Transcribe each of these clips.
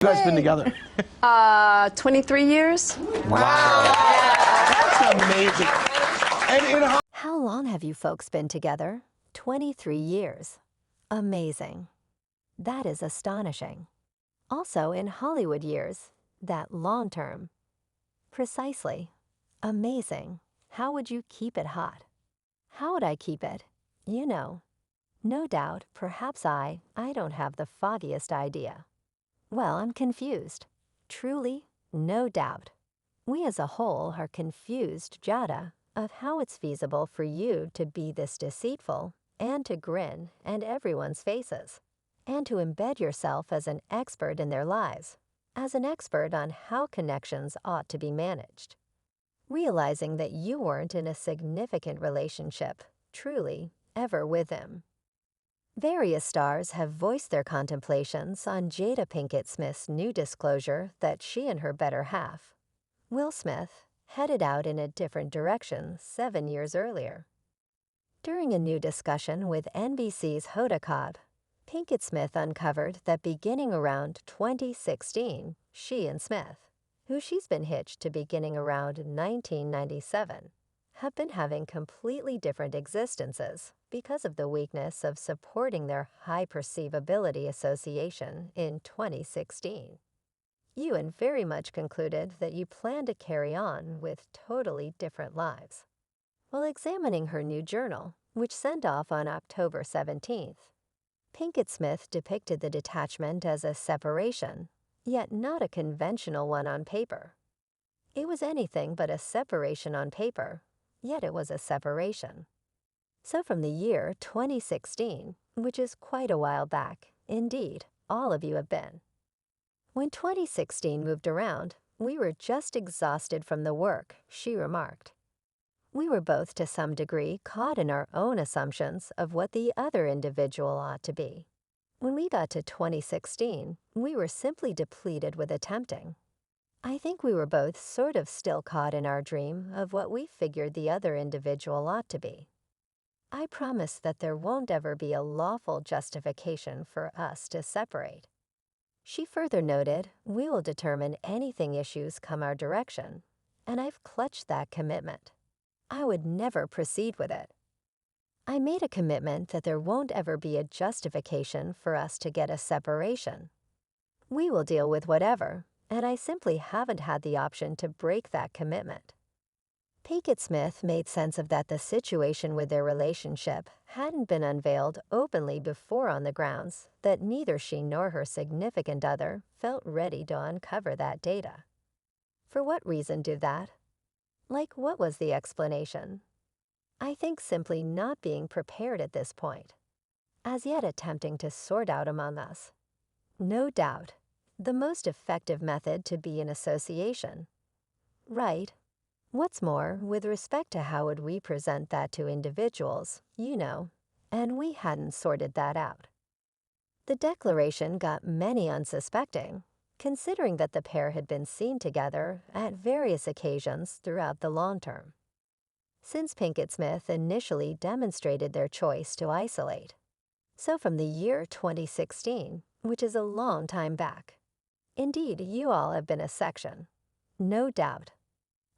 You guys been together? 23 years. Wow. That's amazing. How long have you folks been together? 23 years. Amazing. That is astonishing. Also, in Hollywood years, that long term. Precisely. Amazing. How would you keep it hot? How would I keep it? You know. No doubt, perhaps I don't have the foggiest idea. Well, I'm confused. Truly, no doubt. We as a whole are confused, Jada, of how it's feasible for you to be this deceitful and to grin in everyone's faces, and to embed yourself as an expert in their lives, as an expert on how connections ought to be managed. Realizing that you weren't in a significant relationship, truly, ever with him. Various stars have voiced their contemplations on Jada Pinkett Smith's new disclosure that she and her better half, Will Smith, headed out in a different direction 7 years earlier. During a new discussion with NBC's Hoda Kotb, Pinkett Smith uncovered that beginning around 2016, she and Smith, who she's been hitched to beginning around 1997, have been having completely different existences because of the weakness of supporting their high perceivability association in 2016. Ewan very much concluded that you plan to carry on with totally different lives. While examining her new journal, which sent off on October 17th, Pinkett Smith depicted the detachment as a separation, yet not a conventional one on paper. It was anything but a separation on paper, yet it was a separation. So from the year 2016, which is quite a while back, indeed, all of you have been. When 2016 moved around, we were just exhausted from the work, she remarked. We were both to some degree caught in our own assumptions of what the other individual ought to be. When we got to 2016, we were simply depleted with attempting. I think we were both sort of still caught in our dream of what we figured the other individual ought to be. I promise that there won't ever be a lawful justification for us to separate. She further noted, we will determine anything issues come our direction, and I've clutched that commitment. I would never proceed with it. I made a commitment that there won't ever be a justification for us to get a separation. We will deal with whatever, and I simply haven't had the option to break that commitment. Pinkett Smith made sense of that the situation with their relationship hadn't been unveiled openly before on the grounds that neither she nor her significant other felt ready to uncover that data. For what reason do that? Like, what was the explanation? I think simply not being prepared at this point, as yet attempting to sort out among us. No doubt, the most effective method to be in association. Right. What's more, with respect to how would we present that to individuals, you know, and we hadn't sorted that out. The declaration got many unsuspecting, considering that the pair had been seen together at various occasions throughout the long term. Since Pinkett Smith initially demonstrated their choice to isolate. So from the year 2016, which is a long time back. Indeed, you all have been a section. No doubt.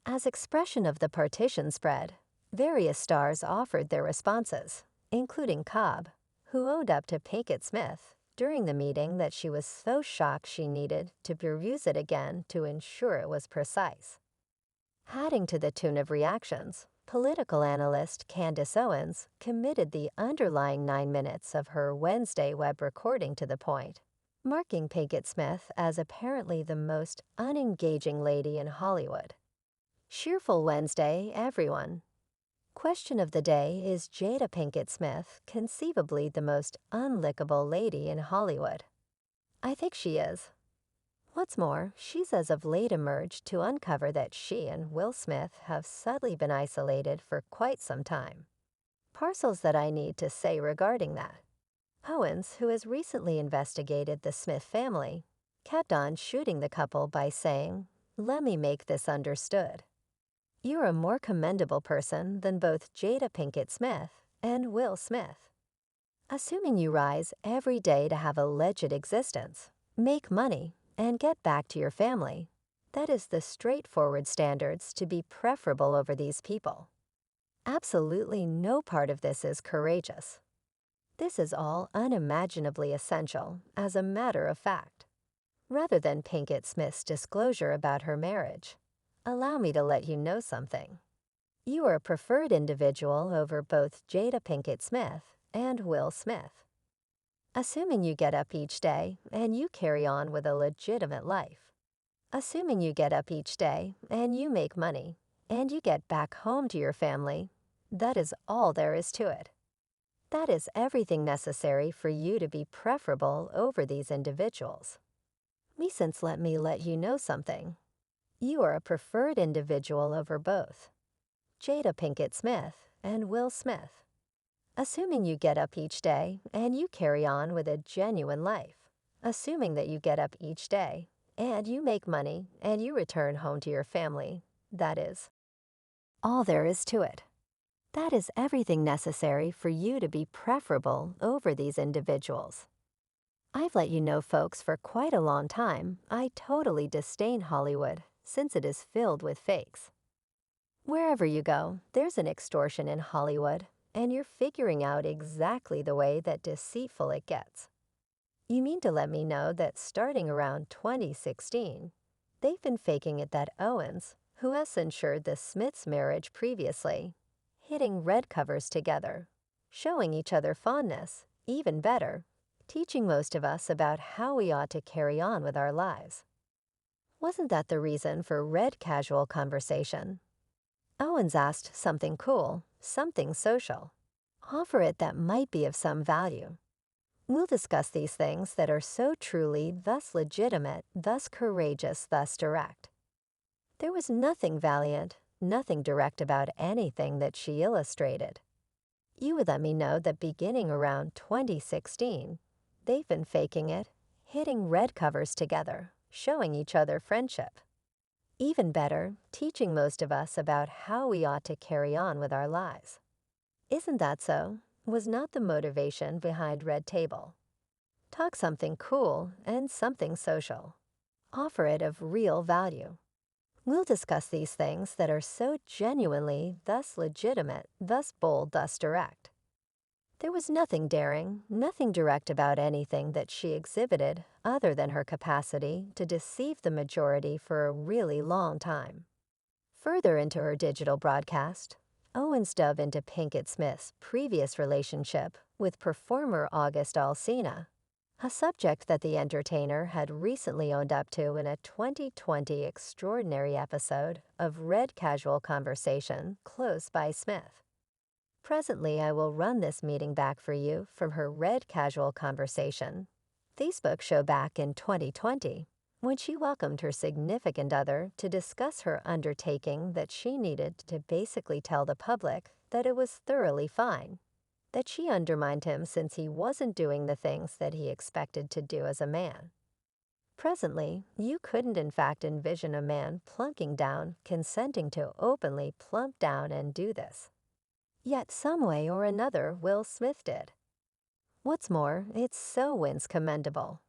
As expression of the partition spread, various stars offered their responses, including Cobb, who owned up to Pinkett Smith during the meeting that she was so shocked she needed to peruse it again to ensure it was precise. Adding to the tune of reactions, political analyst Candace Owens committed the underlying 9 minutes of her Wednesday web recording to the point, marking Pinkett Smith as apparently the most unengaging lady in Hollywood. Cheerful Wednesday, everyone. Question of the day, is Jada Pinkett Smith conceivably the most unlickable lady in Hollywood? I think she is. What's more, she's as of late emerged to uncover that she and Will Smith have subtly been isolated for quite some time. Parcels that I need to say regarding that. Owens, who has recently investigated the Smith family, kept on shooting the couple by saying, "Let me make this understood. You're a more commendable person than both Jada Pinkett Smith and Will Smith. Assuming you rise every day to have a legit existence, make money, and get back to your family. That is the straightforward standards to be preferable over these people. Absolutely no part of this is courageous. This is all unimaginably essential as a matter of fact. Rather than Pinkett Smith's disclosure about her marriage, allow me to let you know something. You are a preferred individual over both Jada Pinkett Smith and Will Smith. Assuming you get up each day and you carry on with a legitimate life. Assuming you get up each day and you make money and you get back home to your family, that is all there is to it. That is everything necessary for you to be preferable over these individuals. Let me let you know something. You are a preferred individual over both Jada Pinkett Smith and Will Smith. Assuming you get up each day and you carry on with a genuine life. Assuming that you get up each day and you make money and you return home to your family, that is all there is to it. That is everything necessary for you to be preferable over these individuals. I've let you know, folks, for quite a long time, I totally disdain Hollywood since it is filled with fakes. Wherever you go, there's an extortion in Hollywood, and you're figuring out exactly the way that deceitful it gets. You mean to let me know that starting around 2016, they've been faking it that Owens, who has ensured the Smiths' marriage previously, hitting red covers together, showing each other fondness, even better, teaching most of us about how we ought to carry on with our lives. Wasn't that the reason for red casual conversation? Owens asked something cool, something social. Offer it that might be of some value. We'll discuss these things that are so truly thus legitimate, thus courageous, thus direct. There was nothing valiant, nothing direct about anything that she illustrated. You would let me know that beginning around 2016, they've been faking it, hitting red covers together, showing each other friendship. Even better, teaching most of us about how we ought to carry on with our lives. Isn't that so? Was not the motivation behind Red Table? Talk something cool and something social. Offer it of real value. We'll discuss these things that are so genuinely, thus legitimate, thus bold, thus direct. There was nothing daring, nothing direct about anything that she exhibited other than her capacity to deceive the majority for a really long time. Further into her digital broadcast, Owens dove into Pinkett Smith's previous relationship with performer August Alsina, a subject that the entertainer had recently owned up to in a 2020 extraordinary episode of Red Casual Conversation close by Smith. Presently, I will run this meeting back for you from her Red Casual Conversation Facebook show back in 2020, when she welcomed her significant other to discuss her undertaking that she needed to basically tell the public that it was thoroughly fine, that she undermined him since he wasn't doing the things that he expected to do as a man. Presently, you couldn't in fact envision a man plunking down, consenting to openly plump down and do this. Yet some way or another Will Smith did. What's more, it's so wince commendable.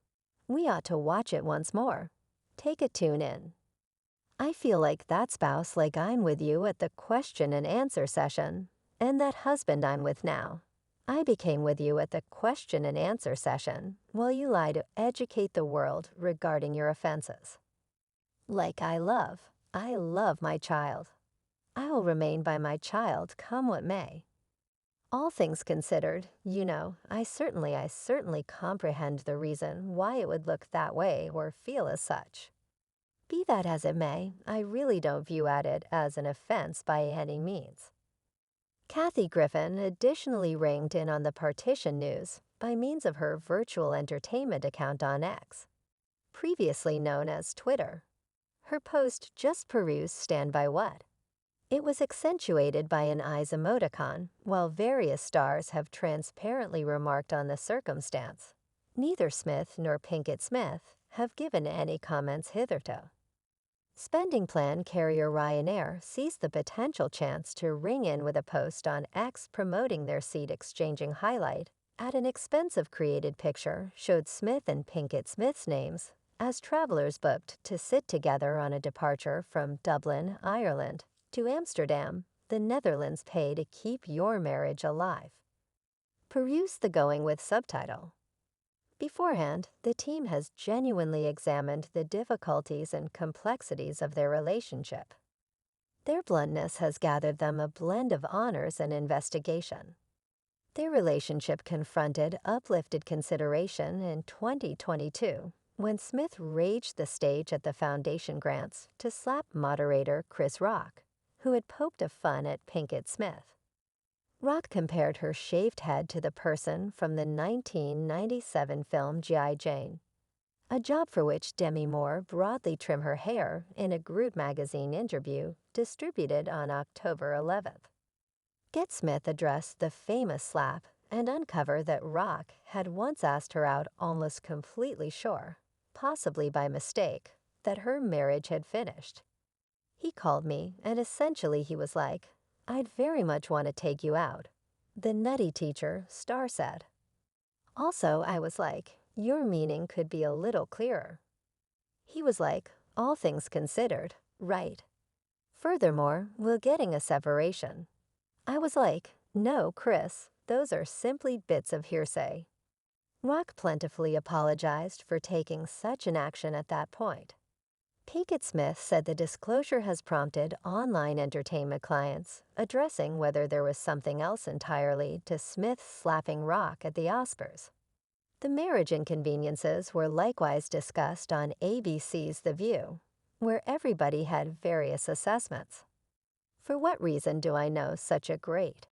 We ought to watch it once more. Take a tune in. I feel like that spouse like I'm with you at the question and answer session, and that husband I'm with now. I became with you at the question and answer session while you lie to educate the world regarding your offenses. Like I love my child. I will remain by my child come what may. All things considered, you know, I certainly comprehend the reason why it would look that way or feel as such. Be that as it may, I really don't view at it as an offense by any means. Kathy Griffin additionally reined in on the partition news by means of her virtual entertainment account on X, previously known as Twitter. Her post just perused Stand By What. It was accentuated by an eyes emoticon, while various stars have transparently remarked on the circumstance. Neither Smith nor Pinkett Smith have given any comments hitherto. Spending plan carrier Ryanair seized the potential chance to ring in with a post on X promoting their seat exchanging highlight at an expensive created picture showed Smith and Pinkett Smith's names As travelers booked to sit together on a departure from Dublin, Ireland, to Amsterdam, the Netherlands pay to keep your marriage alive. Peruse the Going With subtitle. Beforehand, the team has genuinely examined the difficulties and complexities of their relationship. Their bluntness has gathered them a blend of honors and investigation. Their relationship confronted uplifted consideration in 2022 when Smith raged the stage at the Foundation grants to slap moderator Chris Rock, who had poked a fun at Pinkett Smith. Rock compared her shaved head to the person from the 1997 film G.I. Jane, a job for which Demi Moore broadly trimmed her hair in a Groot magazine interview distributed on October 11th. Get Smith addressed the famous slap and uncover that Rock had once asked her out almost completely sure, possibly by mistake, that her marriage had finished. He called me, and essentially he was like, "I'd very much want to take you out," the nutty teacher Star said. Also, I was like, "Your meaning could be a little clearer." He was like, "All things considered, right. Furthermore, we're getting a separation." I was like, "No, Chris, those are simply bits of hearsay." Rock plentifully apologized for taking such an action at that point. Pinkett Smith said the disclosure has prompted online entertainment clients addressing whether there was something else entirely to Smith slapping Rock at the Oscars. The marriage inconveniences were likewise discussed on ABC's The View, where everybody had various assessments. For what reason do I know such a great